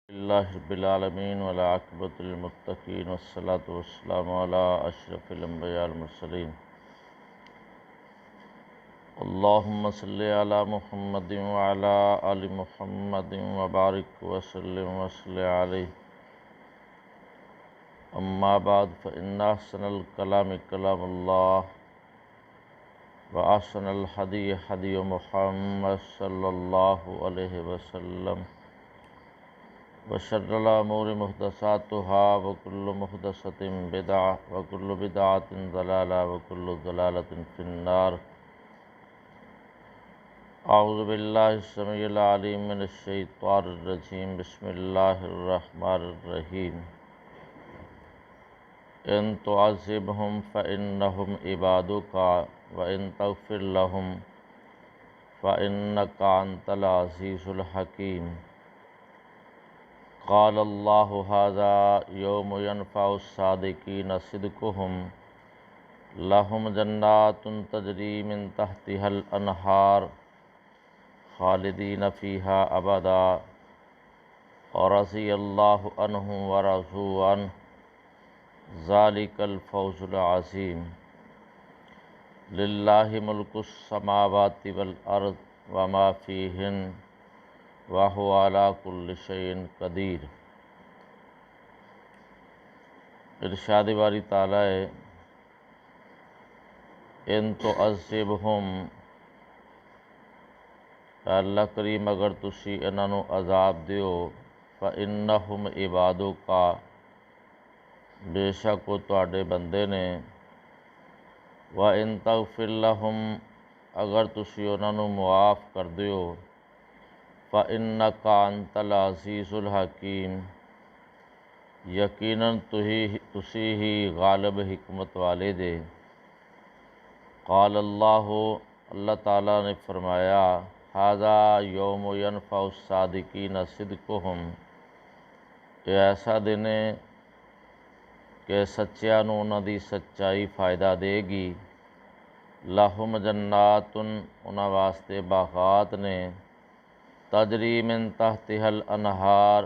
اللہ رب العالمین والعاقبۃ للمتقین والصلاۃ والسلام علی اشرف الانبیاء والمرسلین اللہم صلی علی محمد وعلی آل محمد وبارک وسلم وصلی علیہ اما بعد فإن احسن الکلام کلام اللہ واحسن الحدی حدی محمد صلی اللہ علیہ وسلم وشر الامور محدثاتها وكل محدثة بدعة وكل بدعة ضلالة وكل ضلالة في النار. اعوذ باللہ السمیع العلیم من الشیطان الرجیم. بسم اللہ الرحمن الرحیم. ان تعذبهم فإنهم عبادك وإن تغفر لهم فإنك أنت العزیز الحکیم. قال اللہ ھذا یوم ینفع الصادقین صدقهم لهم جنات تجری من تحتها الانہار خالدین فیہا ابدا ورضی اللہ عنہم ورضوا عنہ ذلک الفوز العظیم. للہ ملک السماوات والارض وما فیہن وَهُوَ عَلَىٰ كُلِّ شَيْءٍ قدیر. ارشاد باری تعالیٰ ہے ان تعذبہم، اللہ کریم اگر تسی انہاں نوں عذاب دیو، فإنہم عبادک، بے شک وہ تواڈے بندے نے، وَإِن تغفر لَهُمْ، اگر تسی انہاں نوں معاف کر دیو، فإنک انت العزیز الحکیم، یقیناً تسی ہی غالب حکمت والے دے. قال اللہ، اللہ تعالیٰ نے فرمایا، ھذا یوم ینفع الصادقین صدقهم، یہ ایسا دن ہے کہ سچیاں نوں انہاں دی سچائی فائدہ دے گی. لہم جنات، انہاں واسطے باغات نے، تجری من تحتها الانہار،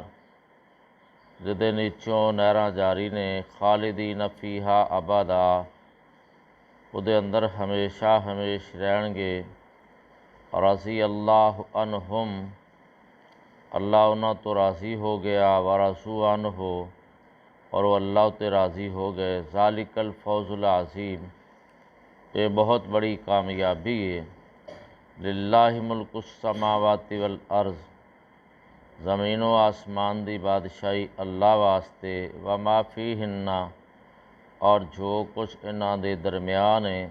جدے نیچوں نہراں جاری نے، خالدین فیہا ابدا، اودے اندر ہمیشہ ہمیش رہن گے. رضی اللہ عنہم، اللہ انہاں تو راضی ہو گیا، ورضوا عنہ، اور وہ اللہ تے راضی ہو گئے. ذالک الفوز العظیم، یہ بہت بڑی کامیابی ہے. للہ ملک السماوات والارض، زمین و آسمان دی بادشاہی اللہ واسطے، وما فیہن، اور جو کچھ انہاں دے درمیان ہے،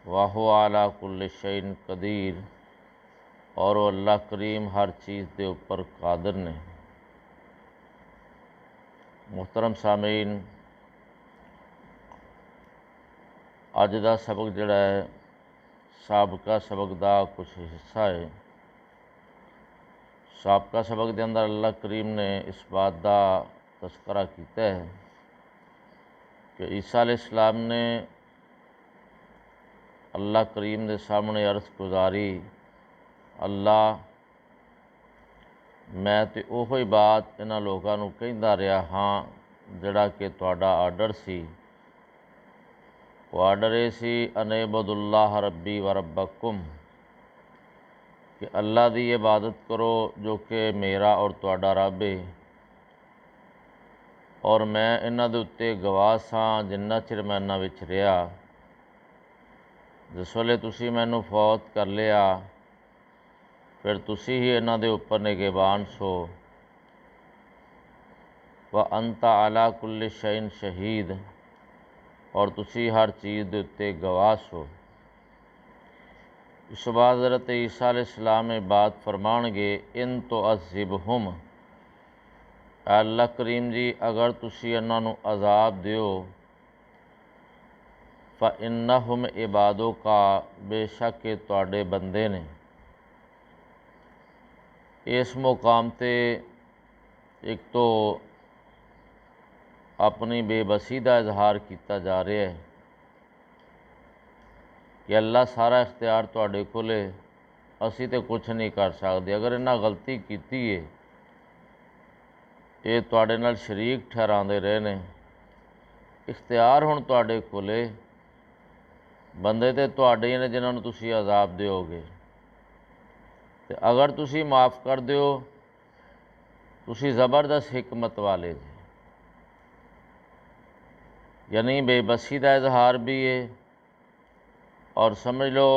وَهُوَ عَلَىٰ كُلِّ شَيْءٍ قدیر، اور وہ اللہ کریم ہر چیز دے اوپر قادر نے. محترم سامعین، اج دا سبق جڑا ہے سابقہ سبق دا کچھ حصہ ہے. سابقہ سبق دے اندر اللہ کریم نے اس بات دا تذکرہ کیتا ہے کہ عیسیٰ علیہ السلام نے اللہ کریم دے سامنے عرض گزاری، اللہ میں تے اوہی بات انہاں لوکاں نوں کہندا رہیا ہاں جڑا کہ تہاڈا آرڈر سی. وہ آرڈر یہ سی ان اعبدوا اللہ ربی و ربکم، کہ اللہ دی عبادت کرو جو کہ میرا اور تہاڈا رب ہے، اور میں انہاں دے اُتے گواہ ساں جنہ چر میں انہاں وچ رہیا. جس ویلے تسی مینوں فوت کر لیا، پھر تسی ہی انہاں دے اوپر نگہبان سو. وَأَنْتَ عَلَىٰ كُلِّ شَيْءٍ شَهِيدٌ، اور تسی ہر چیز دے اُتے گواہ سو. اس بعد حضرت عیسیٰ علیہ السلام بات فرمان گے، ان تعذبہم، اے اللہ کریم جی اگر تسی انہاں نوں عذاب دیو، فإنہم عبادک، بے شک یہ تواڈے بندے نے. اس مقام تے ایک تو اپنی بے بسی کا اظہار کیتا جا رہا ہے کہ اللہ سارا اختیار تواڈے کول ہے، اسی تے کچھ نہیں کر سکتے. اگر انہاں غلطی کیتی ہے یہ تواڈے نال شریک ٹھہراندے رہے نے، اختیار ہن تواڈے کولے، بندے تے تواڈے ہی نے جنہاں نوں تسی عذاب دیو گے، تے اگر تسی معاف کر دیو تسی زبردست حکمت والے جے، یعنی بے بسی دا اظہار بھی ہے، اور سمجھ لو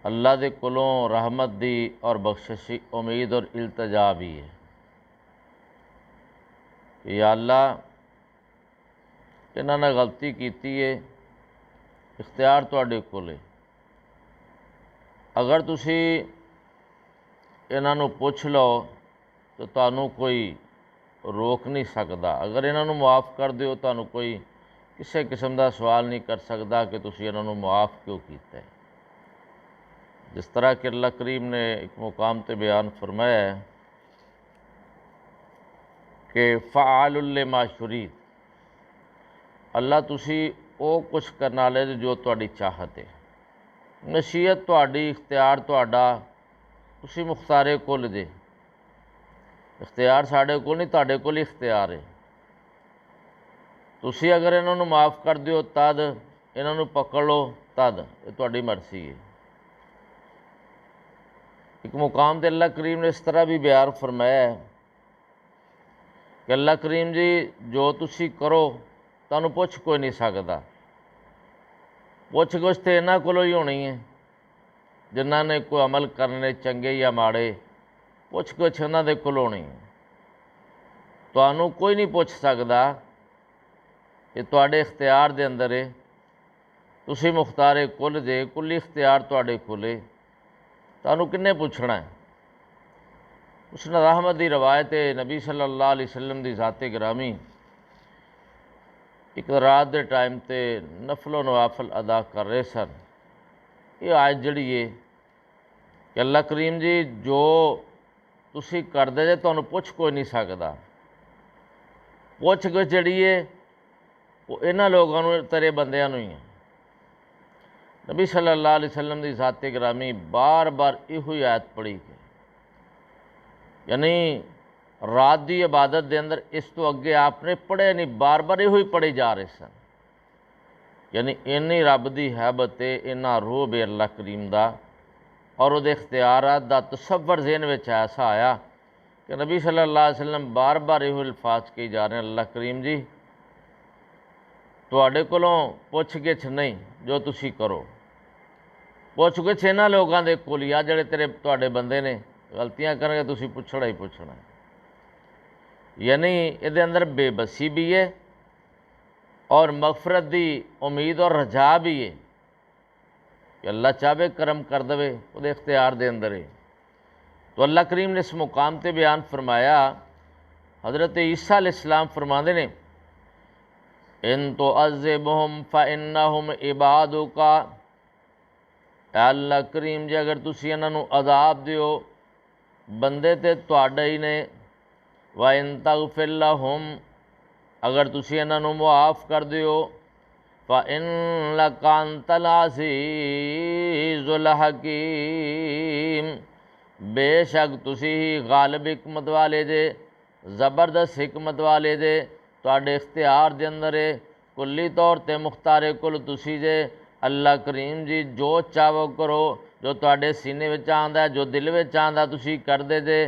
اللہ دے کولوں رحمت دی اور بخشش دی امید اور التجا بھی ہے کہ یا اللہ انہاں نے غلطی کیتی ہے، اختیار تواڈے کول ہے، اگر تسی انہاں نوں پوچھ لو تو تانوں کوئی روک نہیں سکدا، اگر انہاں نوں معاف کر دیو تانوں کوئی کسے قسم دا سوال نہیں کر سکدا کہ تسی انہاں نوں معاف کیوں کیتا ہے۔ جس طرح کہ اللہ کریم نے ایک مقام تے بیان فرمایا ہے کہ فعال لما یرید، اللہ تسی او کچھ کرن والے جو تواڈی چاہت ہے، مشیت تواڈی، اختیار تواڈا، تسی مختارے کل جے، اختیار ساڈے کول نہیں، تواڈے کول ہی اختیار ہے۔ تسی اگر انہاں نوں معاف کر دیو تد، انہاں نوں پکڑ لو تد، یہ تواڈی مرضی ہے۔ ایک مقام تے اللہ کریم نے اس طرح بھی بیان فرمایا ہے کہ اللہ کریم جی جو تسی کرو تانوں پوچھ کوئی نہیں سکدا، پوچھ گچھ تے انہاں کولوں ہی ہونی ہے جنہاں نے کوئی عمل کرنے چنگے یا ماڑے، پوچھ گچھ انہاں دے کول ہونی ہے، تانوں کوئی نہیں پوچھ سکدا، یہ تواڈے اختیار دے اندر ہے، تسی مختار کل جے، کلی اختیار تواڈے کول ہے، تانوں کنے پوچھنا ہے۔ اس نے رحمت دی روایت ہے، نبی صلی اللہ علیہ وسلم دی ذات گرامی ایک رات دے ٹائم تے نفل و نوافل ادا کر رہے سن، یہ آیت جڑی ہے کہ اللہ کریم جی جو تسی کردے جے تانوں پوچھ کوئی نہیں سکدا، پوچھ گچھ جڑی ہے وہ انہاں لوگاں نوں، تیرے بندیاں نوں ہی ہے۔ نبی صلی اللہ علیہ وسلم دی ذات گرامی بار بار یہ آیت پڑھی کہ یعنی رات دی عبادت دے اندر اس تو اگے آپ نے پڑھے نہیں، بار بار یہ پڑھے جا رہے سن، یعنی اینی رب دی حیبت ہے، اینا روح بے اللہ کریم دا اور وہ دے اختیارات دا تصور ذہن وچ ایسا آیا کہ نبی صلی اللہ علیہ وسلم بار بار یہ الفاظ کہی جا رہے ہیں، اللہ کریم جی تواڈے کولوں پوچھ گچھ نہیں، جو تسی کرو پوچھ گچھ انہاں لوگاں دے کول ہی آ جڑے تواڈے بندے نے، غلطیاں کرن گے تسی پوچھنا ہی پوچھنا ہے۔ یعنی یہ اندر بے بسی بھی ہے اور مغفرت دی امید اور رجا بھی ہے کہ اللہ چاہے کرم کر دے، وہ دے اختیار دے اندر ہے۔ تو اللہ کریم نے اس مقام تے بیان فرمایا، حضرت عیسیٰ علیہ السلام فرماندے نے ان تعذبہم فإنہم عبادک، اے اللہ کریم جی اگر تسی انہاں نوں عذاب دیو بندے تے تواڈے ہی نے، وَإِن تَغْفِرْ لَهُمْ اگر تسی انہاں نوں معاف کر دیو، فَإِنَّكَ أَنْتَ الْعَزِيزُ الْحَكِيمُ بے شک تسی ہی غالب حکمت والے جے، زبردست حکمت والے جے، تواڈے اختیار دے اندر ہے، کلی طور تے مختارے کل تسی جے۔ اللہ کریم جی جو چاہو کرو، جو تواڈے سینے وچ آندا ہے، جو دل وچ آندا ہے تسی کر دے جے،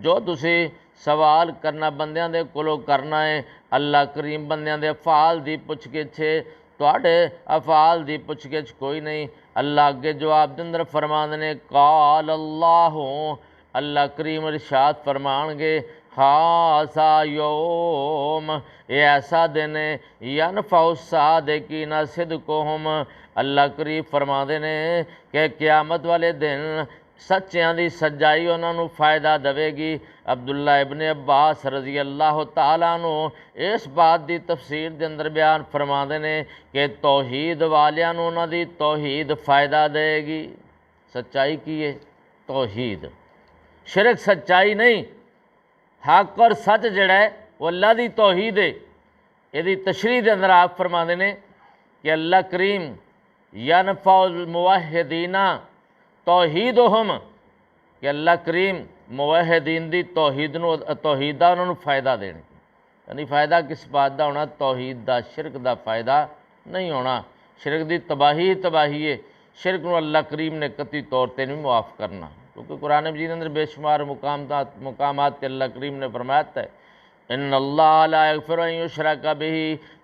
جو تسی سوال کرنا بندیاں دے کولوں کرنا ہے، اللہ کریم بندیاں دے افعال دی پوچھ گچھ ہے، تواڈے افعال دی پوچھ گچھ کوئی نہیں۔ اللہ اگے جواب دے اندر فرماندے نے قال اللہ، اللہ کریم ارشاد فرمان گے ھذا یوم، یہ ایسا دن ہے ینفع الصادقین صدقہم، اللہ کریم فرماندے نے کہ قیامت والے دن سچیاں دی سچائی انہاں نوں فائدہ دے گی۔ عبداللہ ابن عباس رضی اللہ تعالیٰ عنہ اس بات دی تفسیر دے اندر بیان فرماندے نے کہ توحید والیاں نوں انہاں دی توحید فائدہ دے گی۔ سچائی کی ہے؟ توحید، شرک سچائی نہیں، حق اور سچ جڑا ہے وہ اللہ دی توحید ہے۔ یہ تشریح دے اندر آپ فرماندے نے کہ اللہ کریم ینفع الموحدین توحیدہم، کہ اللہ کریم موحدین دی توحید دا انہوں نے فائدہ دینے، یعنی فائدہ کس بات دا ہونا؟ توحید دا، شرک دا فائدہ نہیں ہونا۔ شرک دی تباہی ہی تباہی ہے، شرک نو اللہ کریم نے قطعی طور تے نہیں معاف کرنا، کیونکہ قرآن مجید اندر بے شمار مقامات تے اللہ کریم نے فرمایا ہے ان اللہ لا یغفر ان یشرک بہ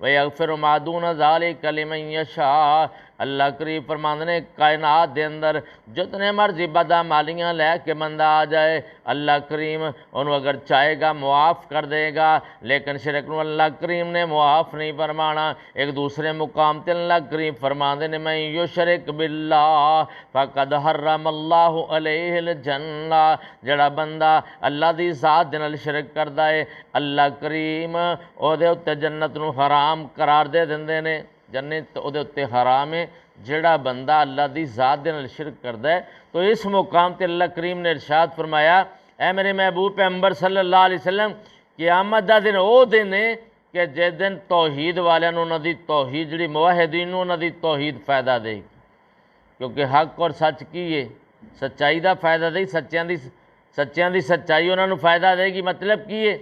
ویغفر ما دون ذلک لمن یشاء۔ اللہ کریم فرماندے نے کائنات دے اندر جتنے مرضی بدعمالیاں لے کے بندہ آ جائے، اللہ کریم انہوں اگر چاہے گا معاف کر دے گا، لیکن شرک نو اللہ کریم نے معاف نہیں فرمانا۔ ایک دوسرے مقام تے اللہ کریم فرماندے نے من یشرک باللہ فقد حرم اللہ علیہ الجنہ، جڑا بندہ اللہ دی ذات دے نال شرک کردا ہے اللہ کریم او دے اُتے جنت نو حرام قرار دے دیندے نے، جنت او دے اُتے حرام ہے۔ جڑا بندہ اللہ دی ذات دے نال شرک کردا ہے تو اس مقام تے اللہ کریم نے ارشاد فرمایا اے میرے محبوب پیغمبر صلی اللہ علیہ وسلم قیامت دا دن او دن ہے کہ جس دن توحید والوں نوں انہاں دی توحید جڑی موحدین نوں انہاں دی توحید فائدہ دے گی، کیونکہ حق اور سچ کی ہے، سچائی دا فائدہ دے، سچیاں دی سچائی انہاں نوں فائدہ دے گی۔ مطلب کی ہے؟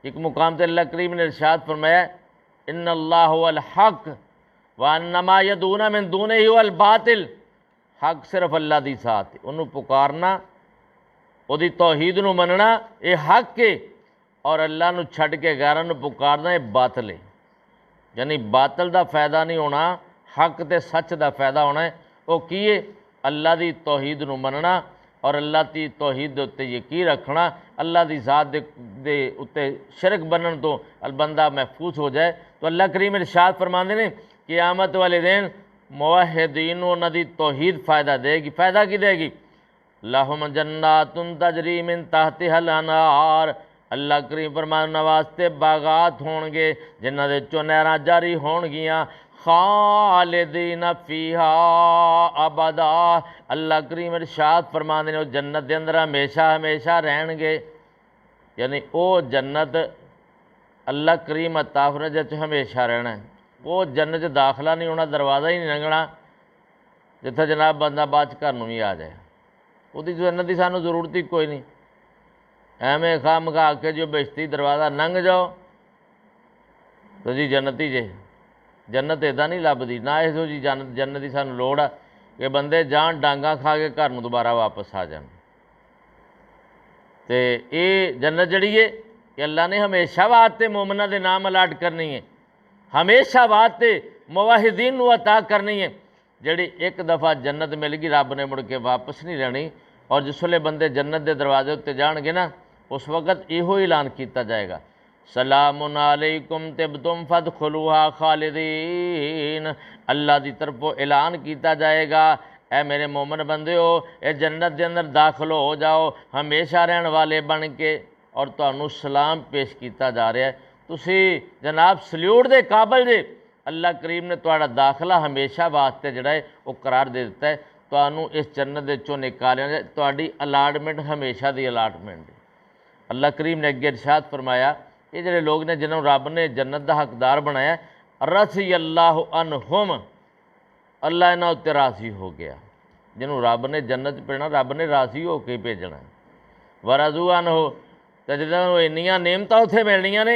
ایک مقام تے اللہ کریم نے ارشاد فرمایا ان اللہ هو الحق وانما یدعون من دونہ هو الباطل، حق صرف اللہ دی ذات ہے، انہوں پکارنا، او دی توحید نو مننا یہ حق ہے، اور اللہ نو چھڈ کے غیراں نو پکارنا یہ باطل ہے، یعنی باطل دا فائدہ نہیں ہونا، حق تے سچ دا فائدہ ہونا ہے۔ وہ کی ہے؟ اللہ دی توحید نو مننا اور اللہ دی توحید دے اتے یقین رکھنا، اللہ دی ذات دے اتے شرک بنن تو بندہ محفوظ ہو جائے۔ تو اللہ کریم ارشاد فرماندے نے قیامت والے دن موحدین نوں انہاں دی توحید فائدہ دے گی۔ فائدہ کی دے گی؟ لہم جنات تجری من تحتها الانہار، اللہ کریم فرمانے واسطے باغات ہون گے جنہاں دے چوں نہراں جاری ہون گیاں، خالدین فیہا ابدا، اللہ کریم ارشاد فرماندے نے وہ جنت دے اندر ہمیشہ ہمیشہ رہن گے، یعنی وہ جنت اللہ کریم عطا فرمائے جس ہمیشہ رہنا ہے، وہ جنت داخلہ نہیں ہونا، دروازہ ہی نہیں لنگنا جتھے جناب بندہ بعد گھر نوں بھی آ جائے، وہ جنت کی سانوں ضرورت ہی کوئی نہیں، ایویں خواہ مخواہ کے جو بہشتی دروازہ لنگ جاؤ تو جی جنت ہی جے، جنت ادا نہیں لبھی نہ اسو جی جنت کی سانوں لوڑ آ کہ بندے جان ڈانگاں کھا کے گھر نوں دوبارہ واپس آ جان۔ تے یہ جنت جڑی ہے کہ اللہ نے ہمیشہ واسطے مومنہ دے نام الاٹ کرنی ہے، ہمیشہ واسطے موحدین نو عطا کرنی ہے، جڑی ایک دفعہ جنت مل گئی رب نے مڑ کے واپس نہیں رہنی، اور جس ویلے بندے جنت دے دروازے اتنے جان گے نا اس وقت یہ اعلان کیتا جائے گا سلام علیکم طبتم فادخلوها خالدین، اللہ دی طرف اعلان کیتا جائے گا اے میرے مومن بندے ہو اے جنت دے اندر داخل ہو جاؤ ہمیشہ رہن والے بن کے، اور تانوں سلام پیش کیتا جا رہا ہے، تسی جناب سلیوٹ دے قابل جے، اللہ کریم نے تہاڈا داخلہ ہمیشہ واسطے جڑا ہے وہ قرار دے دیتا ہے، تانوں اس جنت دے چوں نکالیا جائے، تہاڈی الاٹمنٹ ہمیشہ دی الاٹمنٹ ہے۔ اللہ کریم نے اگے ارشاد فرمایا یہ جڑے لوگ نے جنہوں رب نے جنت دا حقدار بنایا رضی اللہ عنہم، اللہ انہاں اتے راضی ہو گیا، جنہوں رب نے جنت بھیجنا رب نے راضی ہو کے بھیجنا ہے، ورضوا عنہ، تے جنہوں انیاں نعمتاں اتھے ملنیاں نے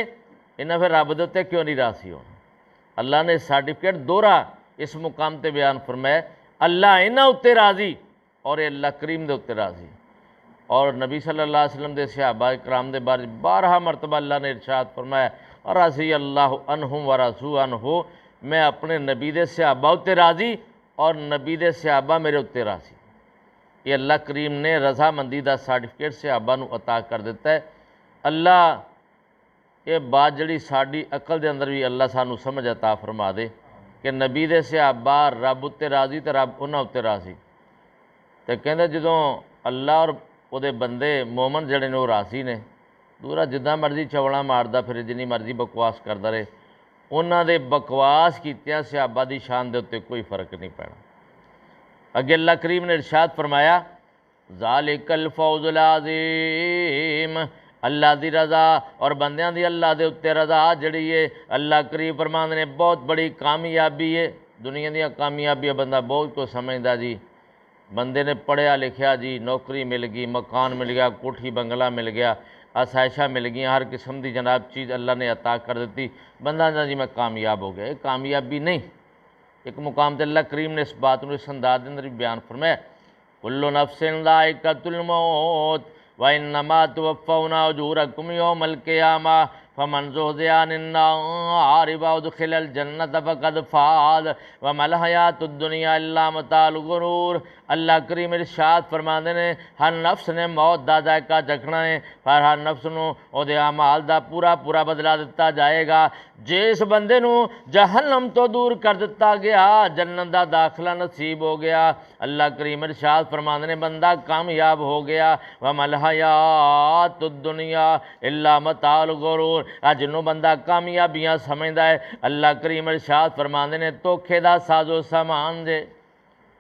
انہاں پھر رب دے اتے کیوں نہیں راضی ہونا؟ اللہ نے سرٹیفکیٹ دوہرا اس مقام تے بیان فرمایا اللہ انہاں اتے راضی اور اللہ کریم دے اتے راضی، اور نبی صلی اللہ علیہ وسلم دے صحابہ کرام دے بارے 12 مرتبہ اللہ نے ارشاد فرمایا رضی اللہ عنہم ورضوا عنہ، میں اپنے نبی دے صحابہ اتے راضی اور نبی دے صحابہ میرے اتے راضی، یہ اللہ کریم نے رضا مندی دا سرٹیفکیٹ صحابہ نو عطا کر دیتا ہے۔ اللہ یہ بات جڑی ساڈی عقل دے اندر بھی اللہ سانو سمجھ عطا فرما دے کہ نبی دے صحابہ رب اتے راضی تے رب انہاں اتے راضی، تے کہندے جدوں اللہ اور وہ دے بندے مومن جڑے نے وہ راضی نے، دورا جدہ مرضی چوڑا ماردا پھر جنی مرضی بکواس کردا رہے، انہاں دے بکواس کیتیاں صحابہ دی شان دے اتے کوئی فرق نہیں پینا۔ اگے اللہ کریم نے ارشاد فرمایا ذالک الفوز العظیم، اللہ دی رضا اور بندیاں دی اللہ دے اتے رضا جڑی ہے اللہ کریم فرماندے نے بہت بڑی کامیابی ہے، دنیا دیا کامیابی بندہ بہت کو سمجھدا جی بندے نے پڑھیا لکھیا جی، نوکری مل گئی، مکان مل گیا، کوٹھی بنگلہ مل گیا، آسائشہ مل گئی، ہر قسم دی جناب چیز اللہ نے عطا کر دیتی، بندہ جی میں کامیاب ہو گیا۔ یہ کامیابی نہیں، ایک مقام تے اللہ کریم نے اس بات کو اس انداز کے اندر بھی بیان فرمایا، کل نفس ذائقۃ الموت وانما توفون اجورکم یوم القیامہ فمن زحزح عن النار وادخل الجنۃ فقد فاز وما الحیاۃ الدنیا الا متاع الغرور۔ اللہ کریم ارشاد فرماندے نے ہر نفس نے موت دا ذائقہ چکھنا ہے، پر ہر نفس نو او دے اعمال دا پورا پورا بدلہ دتا جائے گا۔ جس بندے نو جہنم تو دور کر دتا گیا، جنت دا داخلہ نصیب ہو گیا، اللہ کریم ارشاد فرماندے نے بندہ کامیاب ہو گیا۔ وما الحیات الدنیا الا متاع الغرور، جنوں بندہ کامیابیاں سمجھدا ہے، اللہ کریم ارشاد فرماندے نے دھوکھے دا ساز و سامان دے،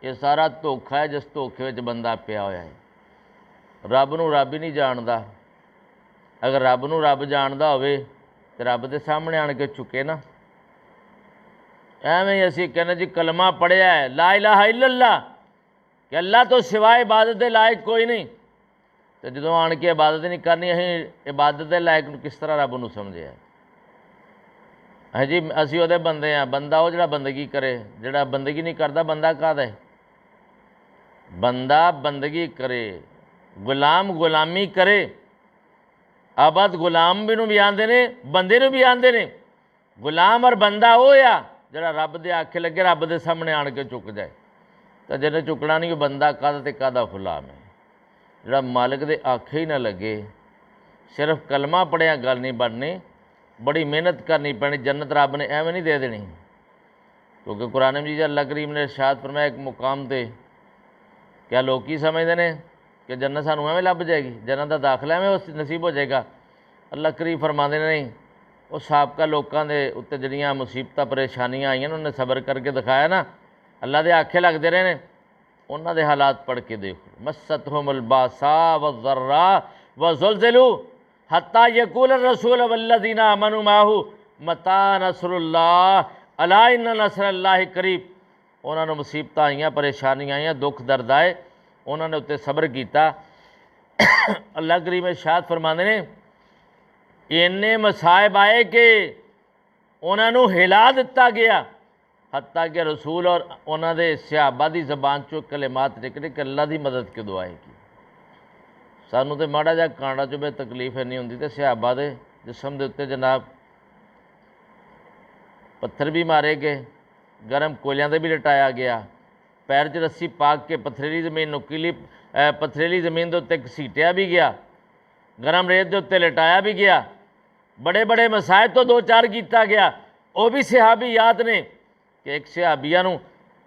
یہ سارا دھوکھا ہے جس دھوکھے وچ بندہ پیا ہویا ہے۔ رب نو رب ہی نہیں جاندا، اگر رب نو رب جاندا ہوئے تو رب دے سامنے آن کے چکے نا، ایویں اسی کہنے جی کلمہ پڑھیا ہے لا الہ الا اللہ کہ اللہ تو سوائے عبادت دے لائق کوئی نہیں، تو جدوں آن کے عبادت نہیں کرنی، اہیں عبادت دے لائق کس طرح رب نو سمجھے ہے جی، اسی وہ بندے ہیں، بندہ وہ جڑا بندگی کرے، جڑا بندگی نہیں کرتا بندہ کہدا ہے؟ بندہ بندگی کرے، غلام غلامی کرے، عبد غلام بھی آندے نے، بندے نو بھی آندے نے، غلام اور بندہ وہ آ جڑا رب دے آکھے لگے، رب دے سامنے آن کے چک جائے، تو جنہیں چکنا نہیں وہ بندہ کہدا تے کہدا غلام ہے۔ جڑا مالک دے آکھے ہی نہ لگے، صرف کلمہ پڑھیا گل نہیں بننی، بڑی محنت کرنی پینی، جنت رب نے ایویں نہیں دے دینی، کیونکہ قرآن مجید اللہ کریم نے ارشاد فرمایا ایک مقام تے، کیا لوگ کی سمجھتے ہیں کہ جنت سانوں ایویں لب جائے گی، جنت دا داخلہ ایویں نصیب ہو جائے گا؟ اللہ کریم فرماندے نے نہیں، وہ سابقہ لوکاں دے اتنے جڑیاں مصیبتاں پریشانیاں آئیاں انہوں نے صبر کر کے دکھایا نا، اللہ دے آکھے لگتے رہے نے، انہاں دے حالات پڑھ کے دیکھو، مستہم الباساء والضراء وزلزلوا حتی یقول الرسول والذین آمنوا معہ متی نصر اللہ الا ان نصر اللہ قریب۔ انہوں نے مصیبتیں آئیاں، پریشانیاں آئیاں، دکھ درد آئے، انہوں نے اتنے صبر کیتا، اللہ کریم ارشاد فرماندے نے اینے مصائب آئے کہ انہوں نے ہلا دتا گیا، حتیٰ کہ رسول اور انہوں دے صحابہ دی زبان چو کلمات نکلے کہ اللہ دی مدد کے دعائے کی۔ سانوں تے ماڑا جا کانڈا چو بے تکلیف نہیں ہوندی، تے صحابہ دے جسم دے اتے جناب پتھر بھی مارے گئے، گرم کولیاں دے بھی لٹایا گیا، پیر چ رسی پاک کے پتھریلی زمین نکیلی پتھریلی زمین دے اتے گھسیٹیا بھی گیا، گرم ریت دے اتے لٹایا بھی گیا، بڑے بڑے مسائل تو دو چار کیتا گیا، وہ بھی صحابیات نے کہ ایک صحابیہ نو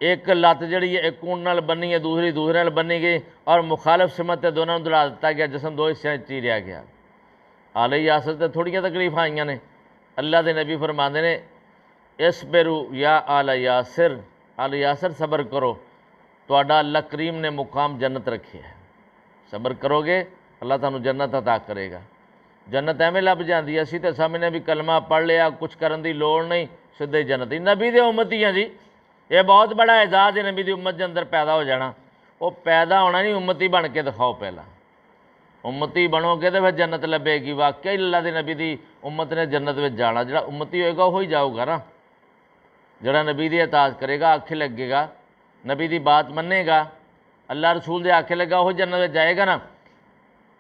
ایک لت جڑی ہے ایک اونٹ نال بنی ہے، دوسری دوسرے نال بنی گئی، اور مخالف سمت تے دونوں دڑا دتا گیا، جسم دو حصے چیریا گیا۔ آل یاسر تے تھوڑیاں تکلیف آئیاں نے، اللہ دے نبی فرماندے نے اصبروا یا آل یاسر، آل یاسر صبر کرو، تہاڈا اللہ کریم نے مقام جنت رکھے ہے، صبر کرو گے اللہ تانوں جنت عطا کرے گا۔ جنت ایویں لب جاندی ہے، اسی تے سامنے بھی کلمہ پڑھ لیا، کچھ کرن دی لوڑ نہیں، سیدھے جنت ہی۔ نبی دے امتی ہیں جی، یہ بہت بڑا اعزاز ہے نبی دی امت دے اندر پیدا ہو جانا، وہ پیدا ہونا نہیں، امتی بن کے دکھاؤ، پہلا امتی بنو گے تو پھر جنت لبے گی، واقعی اللہ دے نبی دی امت نے جنت میں جانا، جڑا امتی ہوئے گا وہی جاؤ گا نا، جڑا نبی دی اطاعت کرے گا، آکھے لگے گا، نبی دی بات منے گا، اللہ رسول دے آکھے لگا وہی جنت میں جائے گا نا۔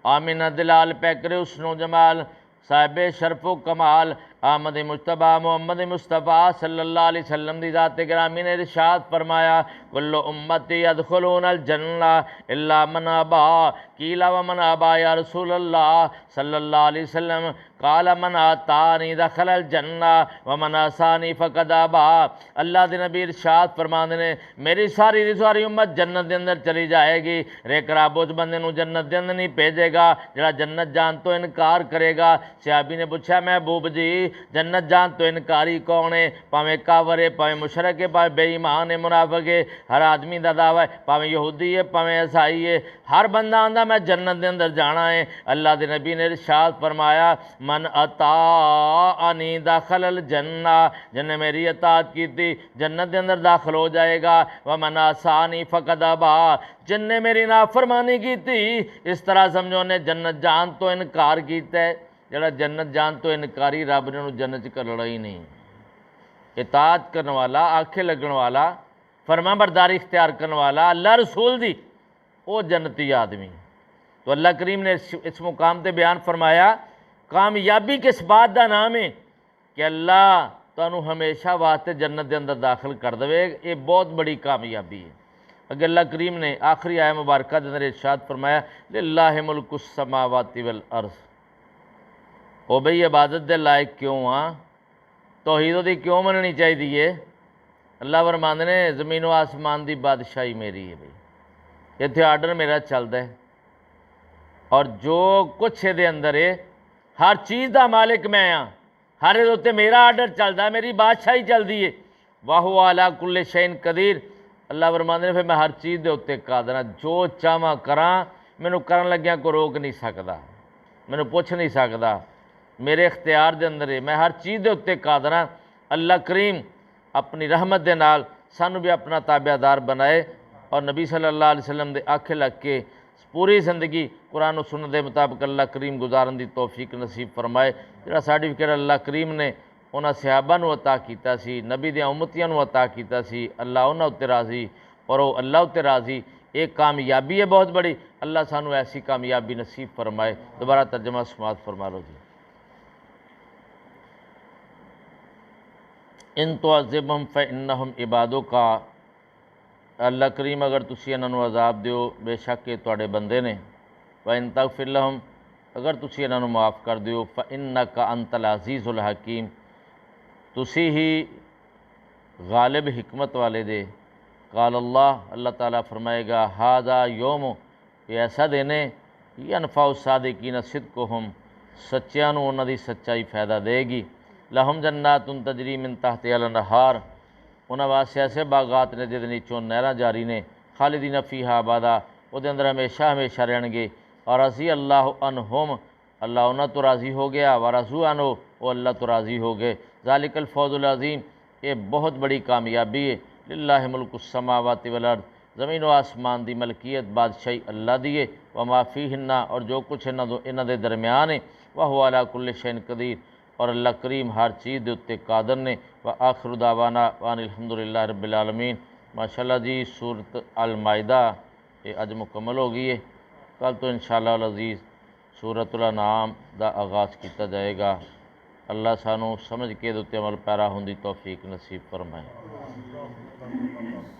آمینہ دلال پیکر حسن و جمال صاحب شرف و کمال آمد مجتبیٰ محمد مصطفیٰ صلی اللہ علیہ وسلم دی ذات گرامی نے ارشاد فرمایا کل امتی یدخلون الجنہ الا من ابا، قیل ومن ابا یا رسول اللہ صلی اللہ علیہ وسلم، قال من آتانی دخل الجنہ ومن عصانی فقد ابا۔ اللہ دے نبی ارشاد فرماندے نے میری ساری دی ساری امت جنت دے اندر چلی جائے گی، ریک رب اس بندے نو جنت دے اندر نہیں بھیجے گا جڑا جنت جان تو انکار کرے گا۔ صحابی نے پوچھا محبوب جی جنت جان تو انکاری کون ہے؟ پاویں کافر ہے، پاویں مشرک ہے، پاویں بے ایمان ہے، منافق ہے، ہر آدمی دا دعویٰ ہے، پاویں یہودی ہے، پاویں عیسائی ہے، ہر بندہ آندا میں جنت دے اندر جانا ہے۔ اللہ دے نبی نے ارشاد فرمایا من اطاعنی دخل الجنہ، جن نے میری اطاعت کی تھی جنت دے اندر داخل ہو جائے گا، ومن عصانی فقد ابا، جن نے میری نافرمانی کی تھی اس طرح سمجھو نے جنت جان تو انکار کیتا ہے۔ جڑا جنت جان تو انکاری رب نے انہوں جنت چ کرنا ہی نہیں۔ اطاعت کرنے والا، آنکھیں لگن والا، فرما برداری اختیار کرنے والا اللہ رسول دی، وہ جنتی آدمی۔ تو اللہ کریم نے اس مقام تے بیان فرمایا کامیابی کس بات دا نام ہے کہ اللہ تانوں ہمیشہ واسطے جنت دے اندر داخل کر دے، یہ بہت بڑی کامیابی ہے۔ اگر اللہ کریم نے آخری آیہ مبارکہ دے اندر ارشاد فرمایا للہ ملک السماوات والارض، او بھئی عبادت دے لائق کیوں ہاں؟ توحید دی کیوں مننی چاہیے؟ اللہ فرماندے نے زمین و آسمان دی بادشاہی میری ہے بھئی، اتنے آرڈر میرا چلتا ہے، اور جو کچھ دے اندر ہے ہر چیز دا مالک میں ہاں، ہر اتنے میرا آرڈر چلتا ہے، میری بادشاہی چلتی ہے۔ واہو علی کل شیء قدیر، اللہ فرماندے نے پھر میں ہر چیز دے اتنے قادر ہاں، جو چاہواں کراں مینوں کرن لگیاں کو روک نہیں سکدا، مینوں پوچھ نہیں سکدا، میرے اختیار دے اندر ہے، میں ہر چیز دے اتنے قادر ہاں۔ اللہ کریم اپنی رحمت دے نال سانوں بھی اپنا تابع دار بنائے، اور نبی صلی اللہ علیہ وسلم دے آکھے لگ کے پوری زندگی قرآن و سنت دے مطابق اللہ کریم گزارن دی توفیق نصیب فرمائے۔ جڑا سرٹیفکیٹ اللہ کریم نے انہاں صحابہ نو عطا کیتا سی، نبی دیاں امتیاں نو عطا کیتا سی، اللہ انہاں اتے راضی اور وہ اللہ اتے راضی، ایک کامیابی ہے بہت بڑی۔ اللہ سانو ایسی کامیابی نصیب فرمائے۔ دوبارہ ترجمہ سماعت فرما لو جی۔ ان تعذبہم فإنہم عبادک، اللہ کریم اگر تسی انہاں نو عذاب دیو بے شک یہ تواڈے بندے نے، وَإِن تغفر لہم اگر تسی انہاں نو معاف کر دیو فإنک انت العزیز الحکیم، تسی ہی غالب حکمت والے دے۔ قال اللہ، اللہ تعالیٰ فرمائے گا ھذا یوم، یہ ایسا دن ہے ینفع الصادقین صدقہم، سچیاں نو انہاں دی سچائی فائدہ دے گی۔ لہم جنات تجری من تحتہا الانہار، انہاں واسطے ایسے باغات نے جہدے نیچوں نہراں جاری نے، خالدین فیہا ابدا، وہ دے اندر ہمیشہ ہمیشہ رہن گے۔ اور رضی اللہ عنہم، اللہ انہاں تو راضی ہو گیا، ورضوا عنہ، وہ اللہ تو راضی ہو گئے۔ ذالک الفوز العظیم، یہ بہت بڑی کامیابی ہے۔ للہ ملک السماوات والارض، زمین و آسمان دی ملکیت بادشاہی اللہ دی ہے، وما فیہن، اور جو کچھ انہاں دے درمیان ہے، وہو علی کل شیء قدیر، اور اللہ کریم ہر چیز دے اتے قادر نے۔ وآخر دعوانا وان الحمدللہ رب العالمین۔ ماشاءاللہ جی سورۃ المائدہ یہ اج مکمل ہو گئی ہے، کل تو انشاءاللہ العزیز سورۃ الانعام دا آغاز کیتا جائے گا۔ اللہ سانو سمجھ کے دے اتے عمل پیرا ہوندی توفیق نصیب فرمائے۔